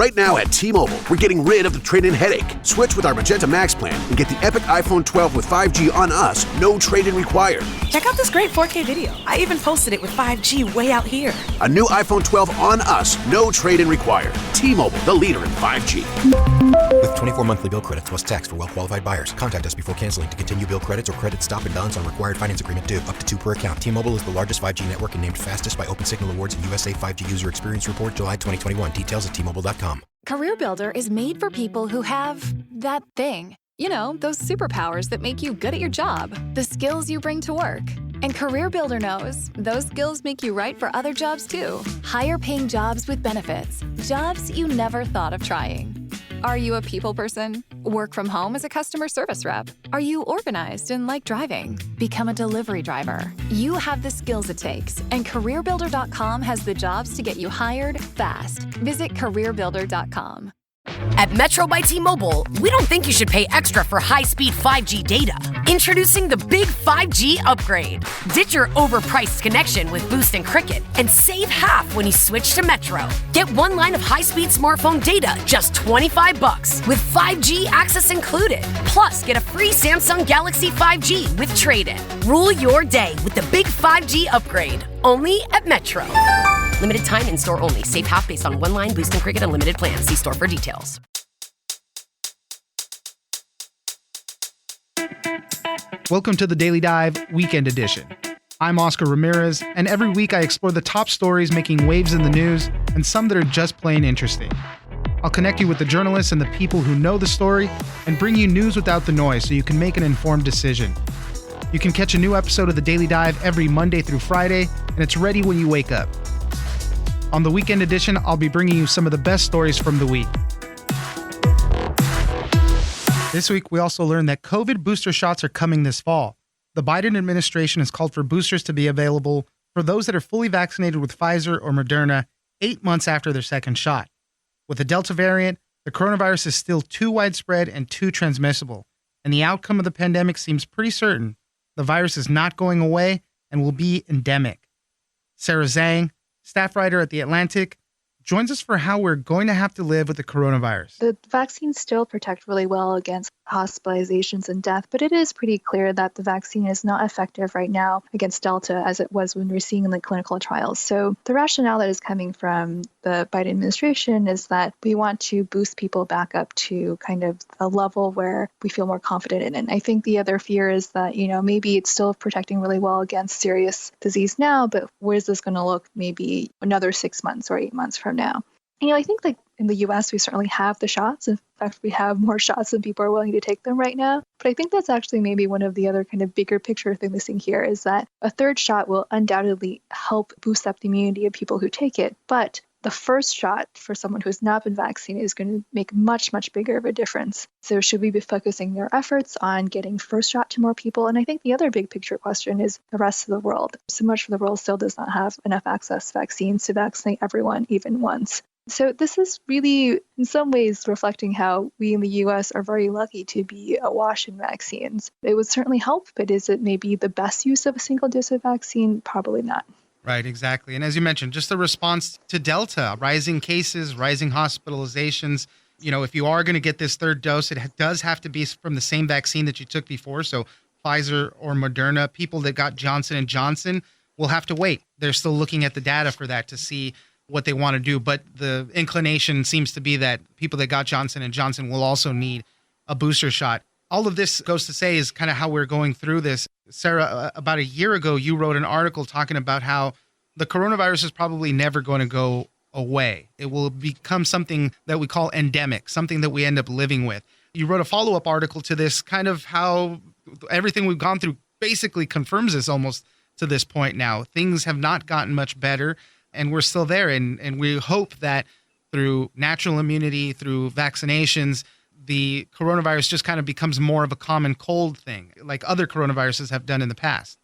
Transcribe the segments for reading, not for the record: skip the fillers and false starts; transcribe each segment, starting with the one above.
Right now at T-Mobile, we're getting rid of the trade-in headache. Switch with our Magenta Max plan and get the epic iPhone 12 with 5G on us, no trade-in required. Check out this great 4K video. I even posted it with 5G way out here. A new iPhone 12 on us, no trade-in required. T-Mobile, the leader in 5G. With 24 monthly bill credits plus tax for well-qualified buyers. Contact us before canceling to continue bill credits or credit stop and balance on required finance agreement due. Up to 2 per account. T-Mobile is the largest 5G network and named fastest by OpenSignal Awards and USA 5G User Experience Report July 2021. Details at T-Mobile.com. CareerBuilder is made for people who have that thing. You know, those superpowers that make you good at your job. The skills you bring to work. And CareerBuilder knows those skills make you right for other jobs too. Higher paying jobs with benefits. Jobs you never thought of trying. Are you a people person? Work from home as a customer service rep? Are you organized and like driving? Become a delivery driver. You have the skills it takes, and CareerBuilder.com has the jobs to get you hired fast. Visit CareerBuilder.com. At Metro by T-Mobile, we don't think you should pay extra for high-speed 5G data. Introducing the big 5G upgrade. Ditch your overpriced connection with Boost and Cricket and save half when you switch to Metro. Get 1 line of high-speed smartphone data, just $25 with 5G access included. Plus, get a free Samsung Galaxy 5G with trade-in. Rule your day with the big 5G upgrade. Only at Metro. Limited time in-store only. Save half based on 1 line Boost and Cricket Unlimited plan. See store for details. Welcome to the Daily Dive Weekend Edition. I'm Oscar Ramirez, and every week I explore the top stories making waves in the news and some that are just plain interesting. I'll connect you with the journalists and the people who know the story and bring you news without the noise so you can make an informed decision. You can catch a new episode of the Daily Dive every Monday through Friday, and it's ready when you wake up. On the Weekend Edition, I'll be bringing you some of the best stories from the week. This week, we also learned that COVID booster shots are coming this fall. The Biden administration has called for boosters to be available for those that are fully vaccinated with Pfizer or Moderna 8 months after their second shot. With the Delta variant, the coronavirus is still too widespread and too transmissible, and the outcome of the pandemic seems pretty certain. The virus is not going away and will be endemic. Sarah Zhang, staff writer at The Atlantic, joins us for how we're going to have to live with the coronavirus. The vaccines still protect really well against hospitalizations and death, but it is pretty clear that the vaccine is not effective right now against Delta as it was when we were seeing in the clinical trials. So the rationale that is coming from the Biden administration is that we want to boost people back up to kind of a level where we feel more confident in. And I think the other fear is that, maybe it's still protecting really well against serious disease now, but where's this going to look maybe another 6 months or 8 months from now? I think like in the US, we certainly have the shots. In fact, we have more shots than people are willing to take them right now. But I think that's actually maybe one of the other kind of bigger picture thing missing here is that a third shot will undoubtedly help boost up the immunity of people who take it. But the first shot for someone who has not been vaccinated is going to make much, much bigger of a difference. So should we be focusing our efforts on getting first shot to more people? And I think the other big picture question is the rest of the world. So much of the world still does not have enough access to vaccines to vaccinate everyone even once. So this is really, in some ways, reflecting how we in the U.S. are very lucky to be awash in vaccines. It would certainly help, but is it maybe the best use of a single dose of vaccine? Probably not. Right, exactly. And as you mentioned, just the response to Delta, rising cases, rising hospitalizations. If you are going to get this third dose, it does have to be from the same vaccine that you took before. So Pfizer or Moderna. People that got Johnson & Johnson will have to wait. They're still looking at the data for that to see what they want to do. But the inclination seems to be that people that got Johnson & Johnson will also need a booster shot. All of this goes to say is kind of how we're going through this. Sarah, about a year ago, you wrote an article talking about how the coronavirus is probably never going to go away. It will become something that we call endemic, something that we end up living with. You wrote a follow-up article to this, kind of how everything we've gone through basically confirms this almost to this point now. Things have not gotten much better, and we're still there. And we hope that through natural immunity, through vaccinations, the coronavirus just kind of becomes more of a common cold thing, like other coronaviruses have done in the past.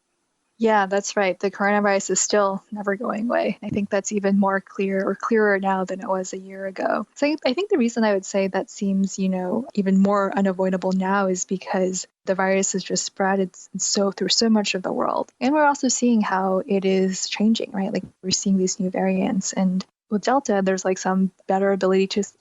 Yeah, that's right. The coronavirus is still never going away. I think that's even more clearer now than it was a year ago. So I think the reason I would say that seems, even more unavoidable now is because the virus has just spread through so much of the world. And we're also seeing how it is changing, right? Like we're seeing these new variants. And with Delta, there's like some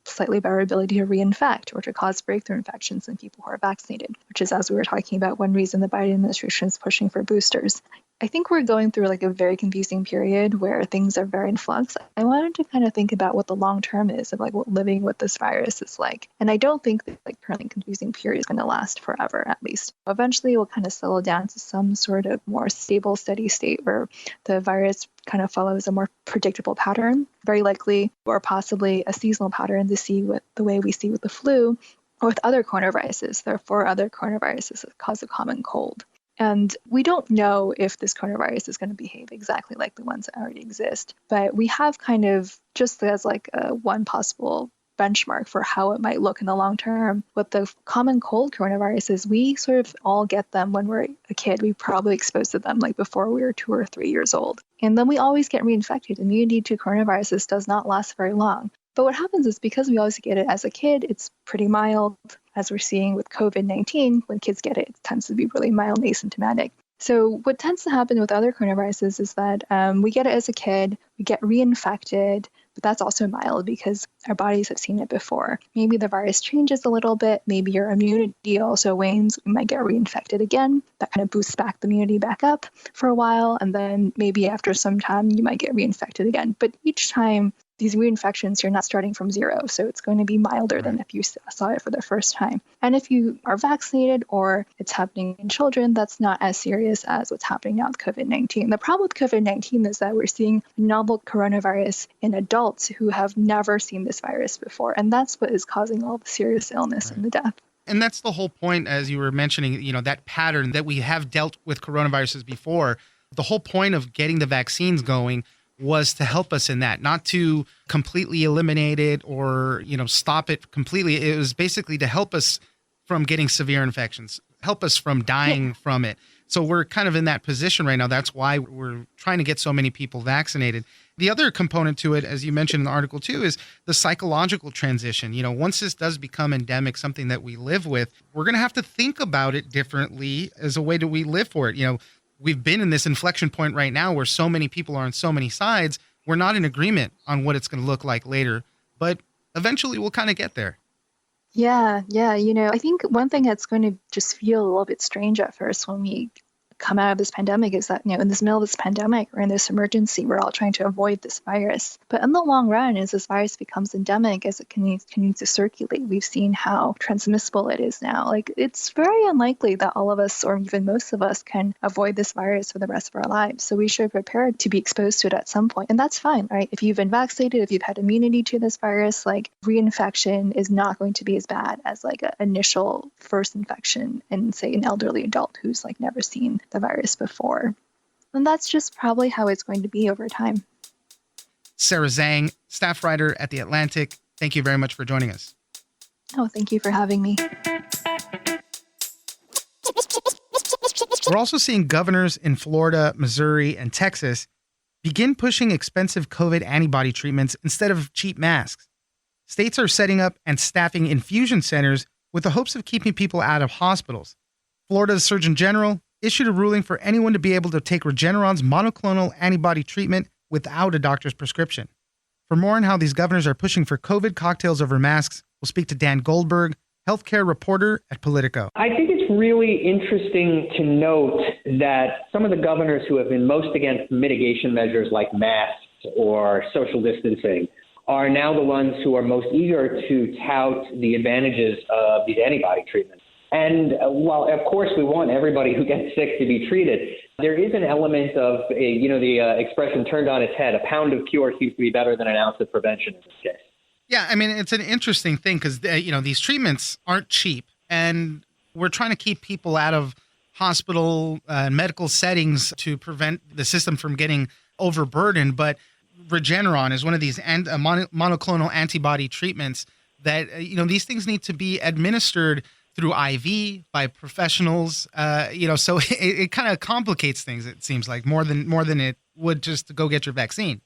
slightly better ability to reinfect or to cause breakthrough infections in people who are vaccinated, which is, as we were talking about, one reason the Biden administration is pushing for boosters. I think we're going through like a very confusing period where things are very in flux. I wanted to kind of think about what the long term is of like what living with this virus is like. And I don't think that like currently confusing period is going to last forever, at least. Eventually we'll kind of settle down to some sort of more stable, steady state where the virus kind of follows a more predictable pattern, very likely, or possibly a seasonal pattern to see with the way we see with the flu or with other coronaviruses. There are 4 other coronaviruses that cause a common cold. And we don't know if this coronavirus is going to behave exactly like the ones that already exist, but we have kind of, just as like one possible benchmark for how it might look in the long term. With the common cold coronaviruses, we sort of all get them when we're a kid. We probably exposed to them like before we were 2 or 3 years old. And then we always get reinfected. Immunity to coronaviruses does not last very long. But what happens is because we always get it as a kid, it's pretty mild. As we're seeing with COVID-19, when kids get it, it tends to be really mild and asymptomatic. So what tends to happen with other coronaviruses is that we get it as a kid, we get reinfected, but that's also mild because our bodies have seen it before. Maybe the virus changes a little bit, maybe your immunity also wanes, we might get reinfected again. That kind of boosts back the immunity back up for a while, and then maybe after some time you might get reinfected again. But each time, these reinfections, you're not starting from zero, so it's going to be milder than if you saw it for the first time. And if you are vaccinated or it's happening in children, that's not as serious as what's happening now with COVID-19. The problem with COVID-19 is that we're seeing novel coronavirus in adults who have never seen this virus before, and that's what is causing all the serious illness and the death. And that's the whole point, as you were mentioning, that pattern that we have dealt with coronaviruses before. The whole point of getting the vaccines going was to help us in that, not to completely eliminate it or, stop it completely. It was basically to help us from getting severe infections, help us from dying from it. So we're kind of in that position right now. That's why we're trying to get so many people vaccinated. The other component to it, as you mentioned in the article too, is the psychological transition. Once this does become endemic, something that we live with, we're going to have to think about it differently as a way that we live for it. We've been in this inflection point right now where so many people are on so many sides. We're not in agreement on what it's going to look like later, but eventually we'll kind of get there. Yeah. I think one thing that's going to just feel a little bit strange at first when we come out of this pandemic is that, in this middle of this pandemic or in this emergency, we're all trying to avoid this virus. But in the long run, as this virus becomes endemic, as it continues to circulate, we've seen how transmissible it is now. Like, it's very unlikely that all of us, or even most of us, can avoid this virus for the rest of our lives. So we should prepare to be exposed to it at some point. And that's fine, right? If you've been vaccinated, if you've had immunity to this virus, like, reinfection is not going to be as bad as like an initial first infection in, say, an elderly adult who's like never seen the virus before. And that's just probably how it's going to be over time. Sarah Zhang, staff writer at The Atlantic, thank you very much for joining us. Oh, thank you for having me. We're also seeing governors in Florida, Missouri, and Texas begin pushing expensive COVID antibody treatments instead of cheap masks. States are setting up and staffing infusion centers with the hopes of keeping people out of hospitals. Florida's Surgeon General issued a ruling for anyone to be able to take Regeneron's monoclonal antibody treatment without a doctor's prescription. For more on how these governors are pushing for COVID cocktails over masks, we'll speak to Dan Goldberg, healthcare reporter at Politico. I think it's really interesting to note that some of the governors who have been most against mitigation measures like masks or social distancing are now the ones who are most eager to tout the advantages of these antibody treatments. And while, of course, we want everybody who gets sick to be treated, there is an element of, the expression turned on its head. A pound of cure seems to be better than an ounce of prevention in this case. Yeah, I mean, it's an interesting thing because, these treatments aren't cheap. And we're trying to keep people out of hospital medical settings to prevent the system from getting overburdened. But Regeneron is one of these monoclonal antibody treatments that, these things need to be administered through IV by professionals, so it kind of complicates things, it seems like, more than it would just to go get your vaccine.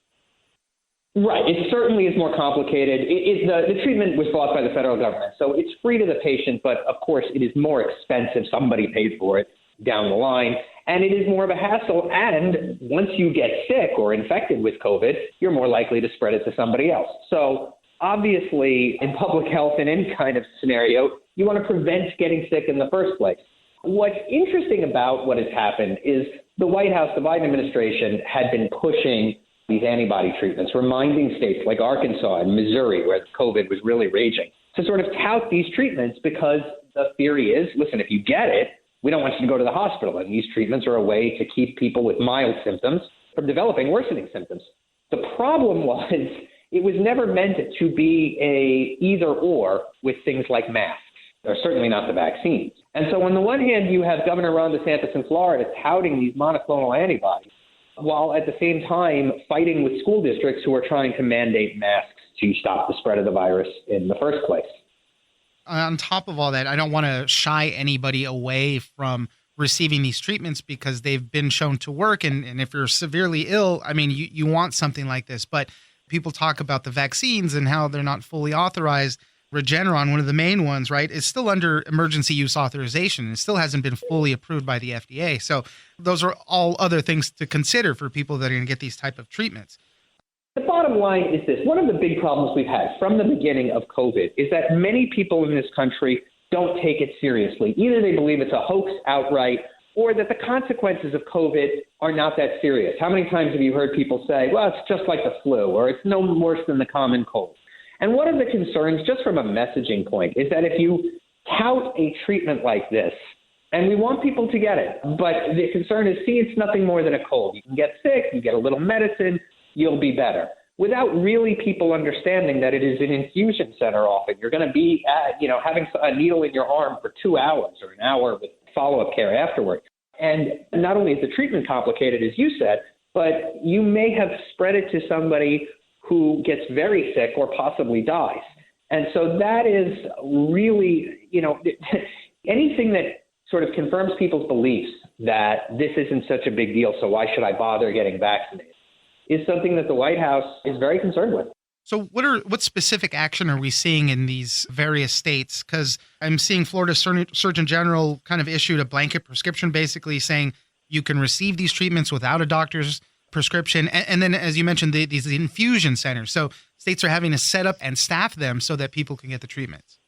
Right. It certainly is more complicated. The treatment was bought by the federal government, so it's free to the patient, but of course it is more expensive. Somebody paid for it. down the line. And it is more of a hassle. And once you get sick or infected with COVID, you're more likely to spread it to somebody else. So obviously, in public health, in any kind of scenario, you want to prevent getting sick in the first place. What's interesting about what has happened is the White House, the Biden administration, had been pushing these antibody treatments, reminding states like Arkansas and Missouri, where COVID was really raging, to sort of tout these treatments because the theory is, listen, if you get it, we don't want you to go to the hospital. And these treatments are a way to keep people with mild symptoms from developing worsening symptoms. The problem was it was never meant to be a either or with things like masks, or certainly not the vaccines. And so on the one hand, you have Governor Ron DeSantis in Florida touting these monoclonal antibodies, while at the same time fighting with school districts who are trying to mandate masks to stop the spread of the virus in the first place. On top of all that, I don't want to shy anybody away from receiving these treatments because they've been shown to work. And if you're severely ill, I mean, you want something like this. But people talk about the vaccines and how they're not fully authorized. Regeneron, one of the main ones, right, is still under emergency use authorization. It still hasn't been fully approved by the FDA. So those are all other things to consider for people that are going to get these type of treatments. The bottom line is this. One of the big problems we've had from the beginning of COVID is that many people in this country don't take it seriously. Either they believe it's a hoax outright or that the consequences of COVID are not that serious. How many times have you heard people say, well, it's just like the flu, or it's no worse than the common cold? And one of the concerns, just from a messaging point, is that if you tout a treatment like this, and we want people to get it, but the concern is, see, it's nothing more than a cold. You can get sick, you get a little medicine, you'll be better. Without really people understanding that it is an infusion center often. You're going to be, having a needle in your arm for 2 hours or an hour with follow-up care afterward. And not only is the treatment complicated, as you said, but you may have spread it to somebody who gets very sick or possibly dies. And so that is really, anything that sort of confirms people's beliefs that this isn't such a big deal, so why should I bother getting vaccinated, is something that the White House is very concerned with. So what specific action are we seeing in these various states? Because I'm seeing Florida Surgeon General kind of issued a blanket prescription basically saying you can receive these treatments without a doctor's prescription. And then, as you mentioned, these infusion centers. So states are having to set up and staff them so that people can get the treatments.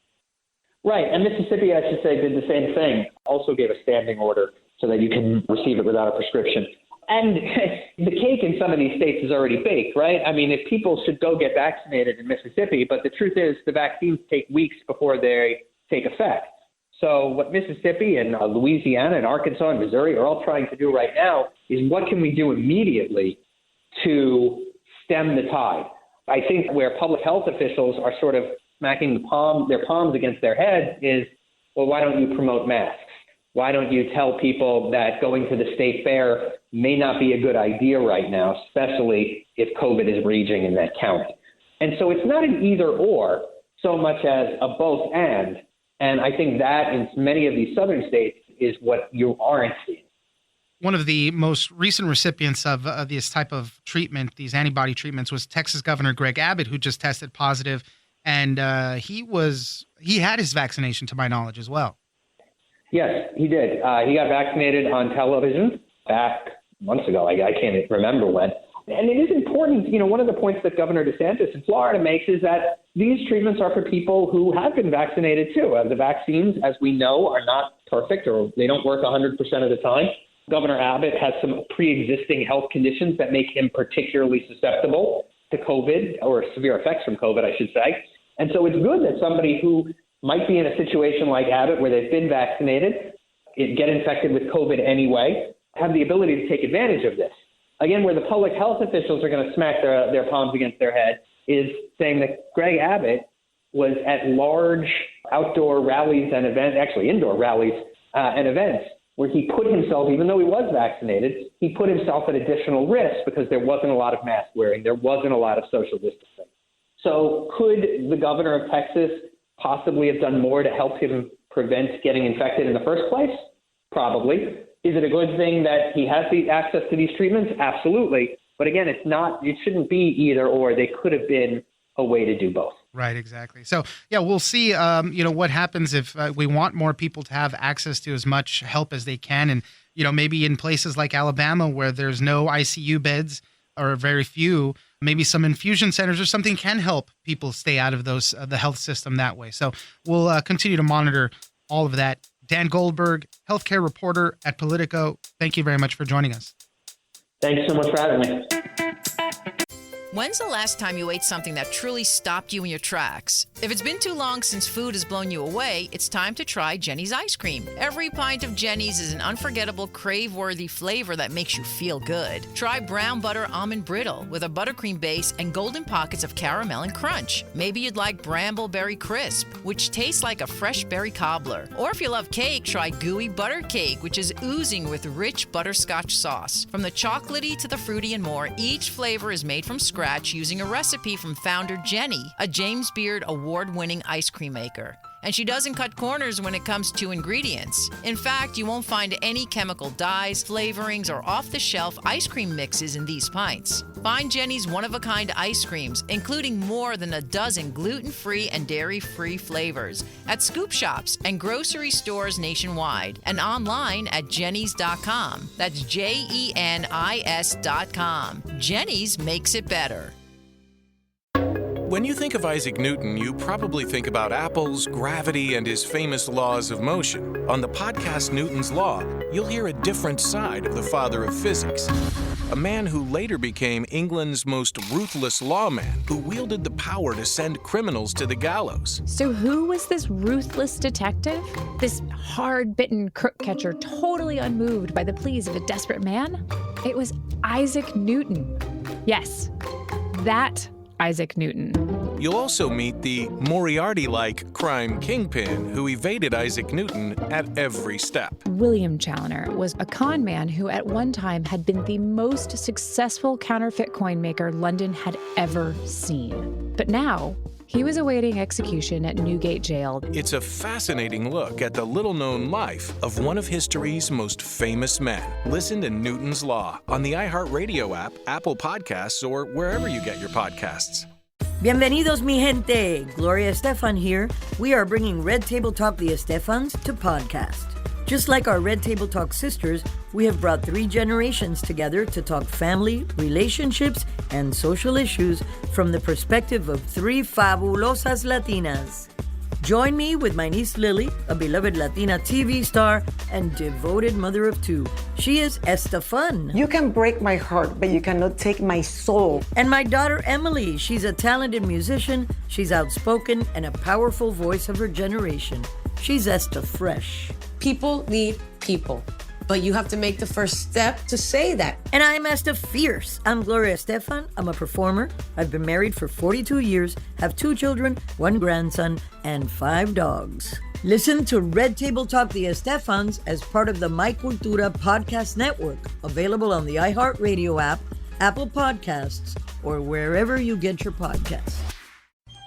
Right. And Mississippi, I should say, did the same thing. Also gave a standing order so that you can receive it without a prescription. And the cake in some of these states is already baked, right? I mean, if people should go get vaccinated in Mississippi, but the truth is the vaccines take weeks before they take effect. So what Mississippi and Louisiana and Arkansas and Missouri are all trying to do right now is what can we do immediately to stem the tide? I think where public health officials are sort of smacking their palms against their heads is, well, why don't you promote masks? Why don't you tell people that going to the state fair may not be a good idea right now, especially if COVID is raging in that county? And so it's not an either or so much as a both and. And I think that in many of these southern states is what you aren't seeing. One of the most recent recipients of this type of treatment, these antibody treatments, was Texas Governor Greg Abbott, who just tested positive. And he had his vaccination, to my knowledge, as well. Yes, he did. He got vaccinated on television back months ago. I can't remember when. And it is important, one of the points that Governor DeSantis in Florida makes is that these treatments are for people who have been vaccinated too. The vaccines, as we know, are not perfect, or they don't work 100% of the time. Governor Abbott has some pre-existing health conditions that make him particularly susceptible to COVID, or severe effects from COVID, I should say. And so it's good that somebody who might be in a situation like Abbott where they've been vaccinated, get infected with COVID anyway, have the ability to take advantage of this. Again, where the public health officials are going to smack their palms against their head is saying that Greg Abbott was at large outdoor rallies and events, actually indoor rallies and events, where he put himself, even though he was vaccinated, he put himself at additional risk because there wasn't a lot of mask wearing, there wasn't a lot of social distancing. So could the governor of Texas possibly have done more to help him prevent getting infected in the first place? Probably. Is it a good thing that he has the access to these treatments? Absolutely. But again, it shouldn't be either or. They could have been a way to do both. Right, exactly. So, yeah, we'll see, what happens if we want more people to have access to as much help as they can. And, maybe in places like Alabama where there's no ICU beds or very few, maybe some infusion centers or something can help people stay out of those the health system that way. So we'll continue to monitor all of that. Dan Goldberg, healthcare reporter at Politico, thank you very much for joining us. Thanks so much for having me. When's the last time you ate something that truly stopped you in your tracks? If it's been too long since food has blown you away, it's time to try Jenny's ice cream. Every pint of Jenny's is an unforgettable, crave-worthy flavor that makes you feel good. Try brown butter almond brittle with a buttercream base and golden pockets of caramel and crunch. Maybe you'd like brambleberry crisp, which tastes like a fresh berry cobbler. Or if you love cake, try gooey butter cake, which is oozing with rich butterscotch sauce. From the chocolatey to the fruity and more, each flavor is made from scratch using a recipe from founder Jenny, a James Beard award-winning ice cream maker. And she doesn't cut corners when it comes to ingredients. In fact, you won't find any chemical dyes, flavorings, or off-the-shelf ice cream mixes in these pints. Find Jenny's one-of-a-kind ice creams, including more than a dozen gluten-free and dairy-free flavors, at scoop shops and grocery stores nationwide, and online at jennys.com. That's JENIS.com. Jenny's makes it better. When you think of Isaac Newton, you probably think about apples, gravity, and his famous laws of motion. On the podcast Newton's Law, you'll hear a different side of the father of physics. A man who later became England's most ruthless lawman, who wielded the power to send criminals to the gallows. So who was this ruthless detective? This hard-bitten crook catcher, totally unmoved by the pleas of a desperate man? It was Isaac Newton. Yes, that Isaac Newton. You'll also meet the Moriarty-like crime kingpin who evaded Isaac Newton at every step. William Challoner was a con man who at one time had been the most successful counterfeit coin maker London had ever seen. But now, he was awaiting execution at Newgate Jail. It's a fascinating look at the little-known life of one of history's most famous men. Listen to Newton's Law on the iHeartRadio app, Apple Podcasts, or wherever you get your podcasts. Bienvenidos, mi gente. Gloria Estefan here. We are bringing Red Table Talk the Estefans to podcast. Just like our Red Table Talk sisters, we have brought 3 generations together to talk family, relationships, and social issues from the perspective of 3 fabulosas Latinas. Join me with my niece Lily, a beloved Latina TV star and devoted mother of 2. She is Estefan. You can break my heart, but you cannot take my soul. And my daughter Emily. She's a talented musician, she's outspoken, and a powerful voice of her generation. She's Esta Fresh. People need people, but you have to make the first step to say that. And I'm Esta Fierce. I'm Gloria Estefan. I'm a performer. I've been married for 42 years, have 2 children, 1 grandson, and 5 dogs. Listen to Red Table Talk the Estefans as part of the My Cultura podcast network, available on the iHeartRadio app, Apple Podcasts, or wherever you get your podcasts.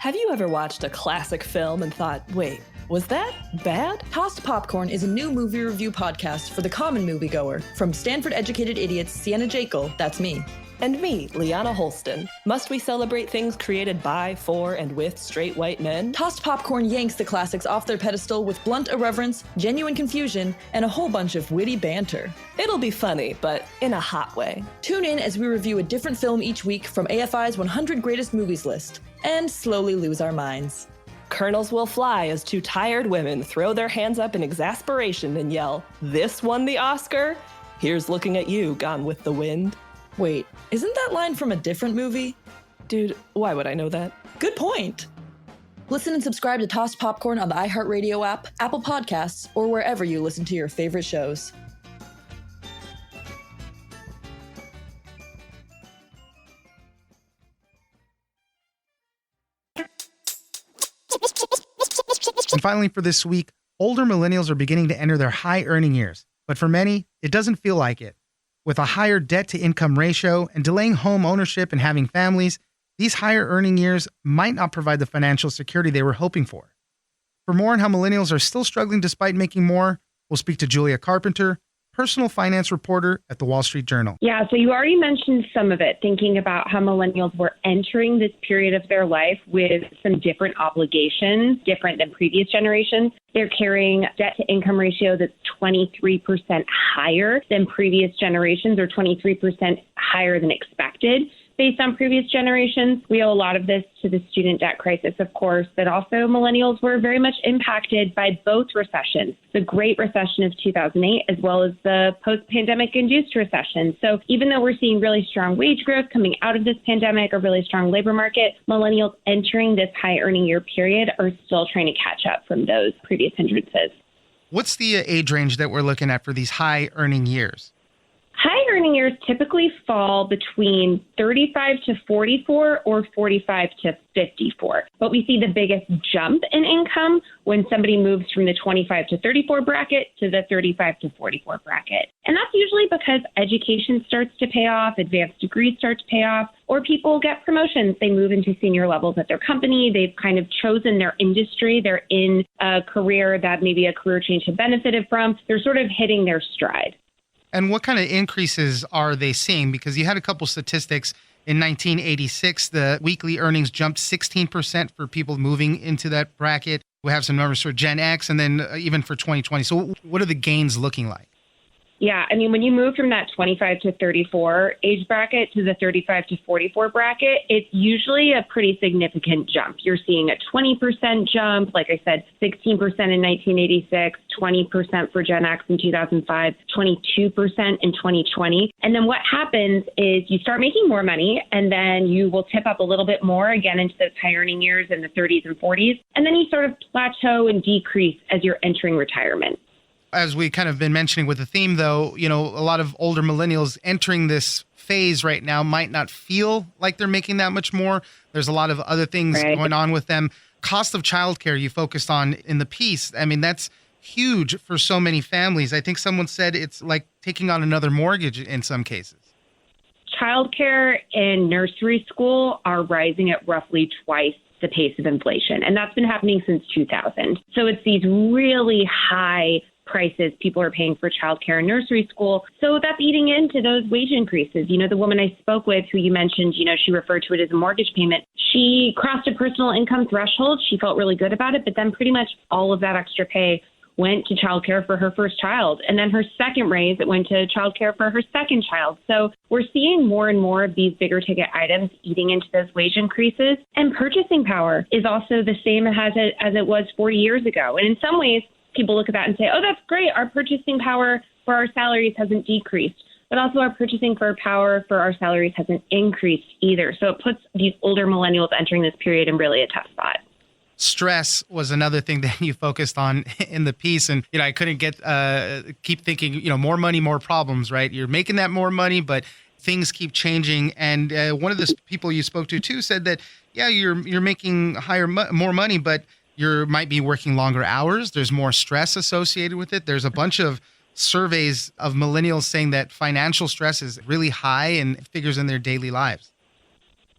Have you ever watched a classic film and thought, wait, was that bad? Tossed Popcorn is a new movie review podcast for the common moviegoer. From Stanford-educated idiots Sienna Jekyll, that's me, and me, Liana Holston. Must we celebrate things created by, for, and with straight white men? Tossed Popcorn yanks the classics off their pedestal with blunt irreverence, genuine confusion, and a whole bunch of witty banter. It'll be funny, but in a hot way. Tune in as we review a different film each week from AFI's 100 Greatest Movies list, and slowly lose our minds. Colonels will fly as 2 tired women throw their hands up in exasperation and yell, "This won the Oscar? Here's looking at you, Gone with the Wind." Wait, isn't that line from a different movie? Dude, why would I know that? Good point. Listen and subscribe to Tossed Popcorn on the iHeartRadio app, Apple Podcasts, or wherever you listen to your favorite shows. And finally, for this week, older millennials are beginning to enter their high earning years. But for many, it doesn't feel like it. With a higher debt to income ratio and delaying home ownership and having families, these higher earning years might not provide the financial security they were hoping for. For more on how millennials are still struggling despite making more, we'll speak to Julia Carpenter, personal finance reporter at the Wall Street Journal. Yeah, so you already mentioned some of it, thinking about how millennials were entering this period of their life with some different obligations, different than previous generations. They're carrying debt-to-income ratio that's 23% higher than previous generations, or 23% higher than expected. Based on previous generations, we owe a lot of this to the student debt crisis, of course, but also millennials were very much impacted by both recessions, the Great Recession of 2008, as well as the post-pandemic induced recession. So even though we're seeing really strong wage growth coming out of this pandemic, a really strong labor market, millennials entering this high earning year period are still trying to catch up from those previous hindrances. What's the age range that we're looking at for these high earning years? High earning years typically fall between 35 to 44 or 45 to 54. But we see the biggest jump in income when somebody moves from the 25 to 34 bracket to the 35 to 44 bracket. And that's usually because education starts to pay off, advanced degrees start to pay off, or people get promotions. They move into senior levels at their company. They've kind of chosen their industry. They're in a career that maybe a career change had benefited from. They're sort of hitting their stride. And what kind of increases are they seeing? Because you had a couple statistics. In 1986, the weekly earnings jumped 16% for people moving into that bracket. We have some numbers for Gen X and then even for 2020. So what are the gains looking like? Yeah, I mean, when you move from that 25 to 34 age bracket to the 35 to 44 bracket, it's usually a pretty significant jump. You're seeing a 20% jump, like I said, 16% in 1986, 20% for Gen X in 2005, 22% in 2020. And then what happens is you start making more money, and then you will tip up a little bit more again into those high earning years in the 30s and 40s. And then you sort of plateau and decrease as you're entering retirement. As we kind of been mentioning with the theme, though, you know, a lot of older millennials entering this phase right now might not feel like they're making that much more. There's a lot of other things going on with them. Cost of childcare you focused on in the piece. I mean, that's huge for so many families. I think someone said it's like taking on another mortgage in some cases. Childcare and nursery school are rising at roughly twice the pace of inflation, and that's been happening since 2000. So it's these really high prices people are paying for childcare and nursery school. So that's eating into those wage increases. You know, the woman I spoke with who you mentioned, you know, she referred to it as a mortgage payment. She crossed a personal income threshold. She felt really good about it, but then pretty much all of that extra pay went to childcare for her first child. And then her second raise, it went to childcare for her second child. So we're seeing more and more of these bigger ticket items eating into those wage increases. And purchasing power is also the same as it was 40 years ago. And in some ways, people look at that and say, oh, that's great. Our purchasing power for our salaries hasn't decreased, but also our purchasing power for our salaries hasn't increased either. So it puts these older millennials entering this period in really a tough spot. Stress was another thing that you focused on in the piece. And, you know, I couldn't keep thinking, you know, more money, more problems, right? You're making that more money, but things keep changing. And one of the people you spoke to, too, said that, yeah, you're making more money, but you might be working longer hours. There's more stress associated with it. There's a bunch of surveys of millennials saying that financial stress is really high and figures in their daily lives.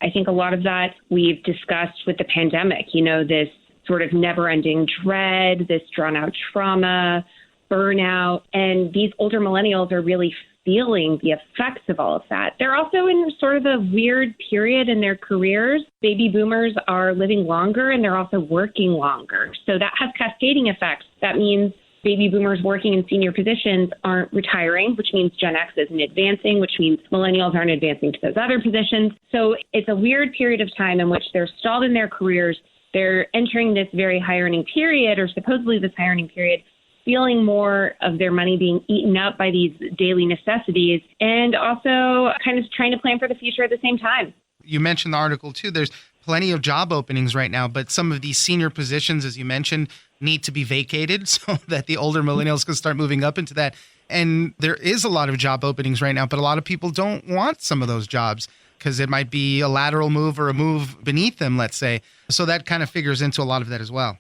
I think a lot of that we've discussed with the pandemic, you know, this sort of never-ending dread, this drawn-out trauma, burnout, and these older millennials are really feeling the effects of all of that. They're also in sort of a weird period in their careers. Baby boomers are living longer and they're also working longer. So that has cascading effects. That means baby boomers working in senior positions aren't retiring, which means Gen X isn't advancing, which means millennials aren't advancing to those other positions. So it's a weird period of time in which they're stalled in their careers. They're entering this very high earning period, or supposedly this high earning period, feeling more of their money being eaten up by these daily necessities, and also kind of trying to plan for the future at the same time. You mentioned the article, too. There's plenty of job openings right now, but some of these senior positions, as you mentioned, need to be vacated so that the older millennials can start moving up into that. And there is a lot of job openings right now, but a lot of people don't want some of those jobs because it might be a lateral move or a move beneath them, let's say. So that kind of figures into a lot of that as well.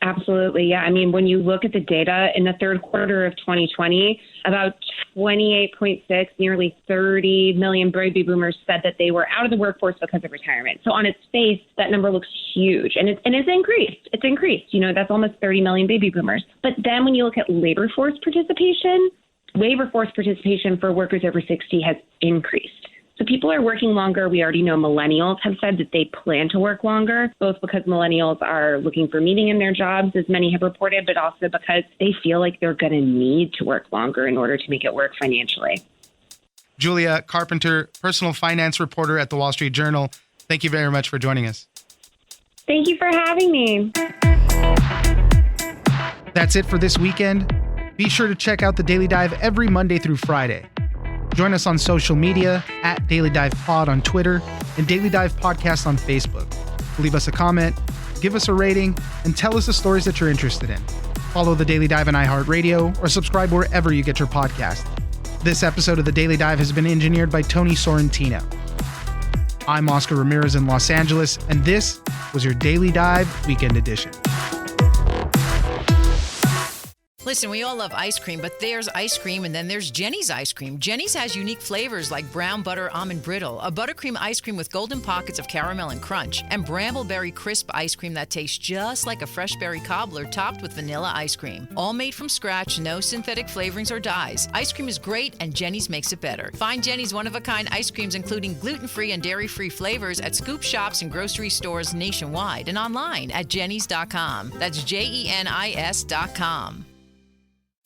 Absolutely. Yeah. I mean, when you look at the data in the third quarter of 2020, about 28.6, nearly 30 million baby boomers said that they were out of the workforce because of retirement. So on its face, that number looks huge, and it's increased. It's increased. You know, that's almost 30 million baby boomers. But then when you look at labor force participation, labor force participation for workers over 60 has increased. So people are working longer. We already know millennials have said that they plan to work longer, both because millennials are looking for meaning in their jobs, as many have reported, but also because they feel like they're going to need to work longer in order to make it work financially. Julia Carpenter, personal finance reporter at the Wall Street Journal, thank you very much for joining us. Thank you for having me. That's it for this weekend. Be sure to check out the Daily Dive every Monday through Friday. Join us on social media at Daily Dive Pod on Twitter and Daily Dive Podcast on Facebook. Leave us a comment, give us a rating, and tell us the stories that you're interested in. Follow the Daily Dive on iHeartRadio or subscribe wherever you get your podcast. This episode of the Daily Dive has been engineered by Tony Sorrentino. I'm Oscar Ramirez in Los Angeles, and this was your Daily Dive Weekend Edition. Listen, we all love ice cream, but there's ice cream and then there's Jenny's ice cream. Jenny's has unique flavors like brown butter almond brittle, a buttercream ice cream with golden pockets of caramel and crunch, and brambleberry crisp ice cream that tastes just like a fresh berry cobbler topped with vanilla ice cream. All made from scratch, no synthetic flavorings or dyes. Ice cream is great and Jenny's makes it better. Find Jenny's one-of-a-kind ice creams including gluten-free and dairy-free flavors at scoop shops and grocery stores nationwide and online at jennys.com. That's JENIS.com.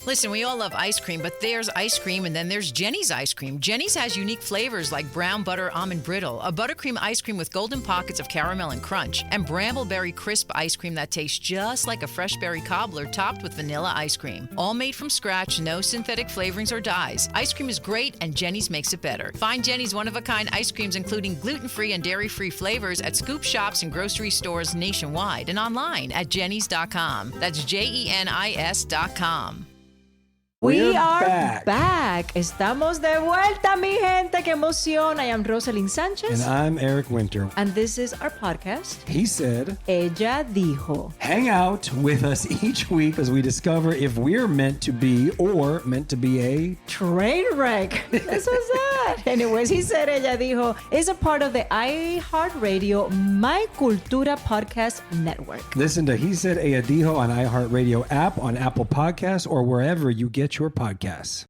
Listen, we all love ice cream, but there's ice cream and then there's Jenny's ice cream. Jenny's has unique flavors like brown butter almond brittle, a buttercream ice cream with golden pockets of caramel and crunch, and brambleberry crisp ice cream that tastes just like a fresh berry cobbler topped with vanilla ice cream. All made from scratch, no synthetic flavorings or dyes. Ice cream is great and Jenny's makes it better. Find Jenny's one-of-a-kind ice creams including gluten-free and dairy-free flavors at scoop shops and grocery stores nationwide and online at jennys.com. That's JENIS.com. We are back. Estamos de vuelta, mi gente. Qué emoción. I am Rosalind Sanchez. And I'm Eric Winter. And this is our podcast. He said, Ella dijo. Hang out with us each week as we discover if we're meant to be or meant to be a train wreck. This was that. Anyways, he said, Ella dijo is a part of the iHeartRadio My Cultura podcast network. Listen to He Said Ella Dijo on iHeartRadio app, on Apple Podcasts, or wherever you get your podcasts.